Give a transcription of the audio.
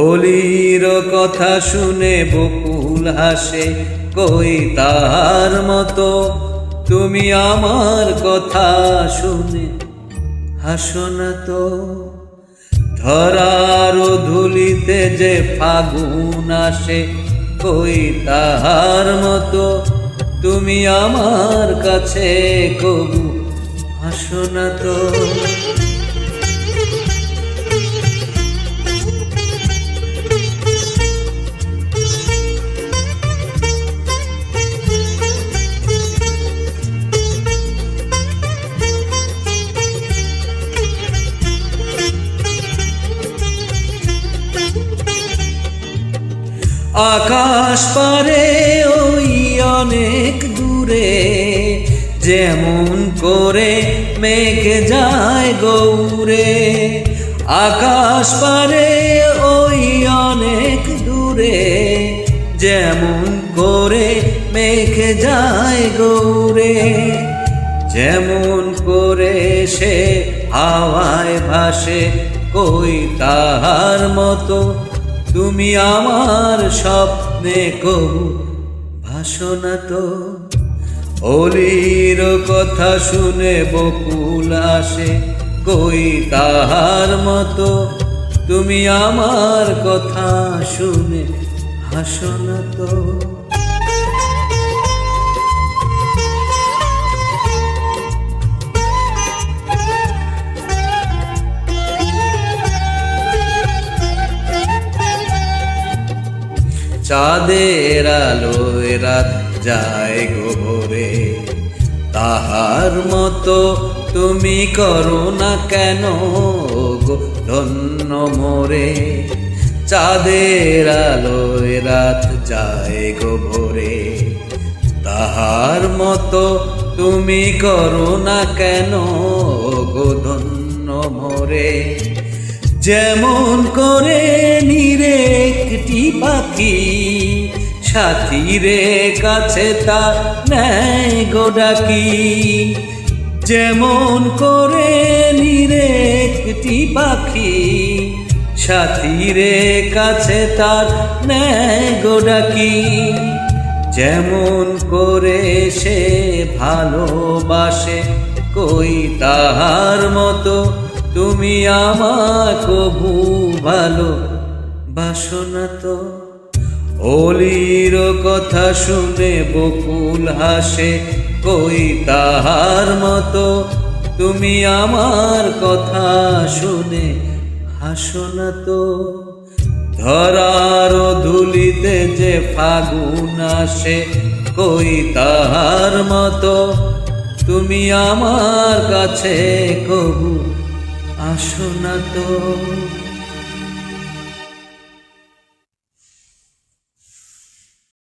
অলির কথা শুনে বকুল হাসে, কই তাহার মতো তুমি আমার কথা শুনে হাসো না তো। ধরার ধুলিতে যে ফাগুন আসে, কই তাহার মতো তুমি আমার কাছে কবু হাসো না তো। আকাশ পারে ওই অনেক দূরে, যেমন করে মেঘ যায় গৌরে। আকাশ পারে ওই অনেক দূরে, যেমন করে মেঘ যায় গৌরে। যেমন করে সে হাওয়ায় ভাসে, কই তাহার মতো তুমি আমার স্বপ্নে কবু ভাসো না তো। অলির কথা শুনে বকুল আসে, কই তাহার মতো তুমি আমার কথা শুনে হাসো না তো। চাঁদের আলোয় রাত যায় গোবরে, তাহার মতো তুমি করো না কেন গো ধন্য মোরে। চাঁদের আলোয় রাত যায় গোবরে, তাহার মতো তুমি করো না কেন গো ধন্য মোরে। যেমন করে নিরে একটি পাখি সাথীরে কাছে তা নেয় গো ডাকি। যেমন করে নিরে একটি পাখি সাথীরে কাছে তার নেয় গো ডাকি। যেমন করে সে ভালোবাসে, কই তাহার মতো তুমি আমার কবু ভালো বাসো না তো। অলির কথা শুনে বকুল হাসে, কই তাহার মতো তুমি আমার কথা শুনে হাসো না তো। ধরার ধুলিতে যে ফাগুন আসে, কই তাহার মতো তুমি আমার কাছে কবু আসো না তো।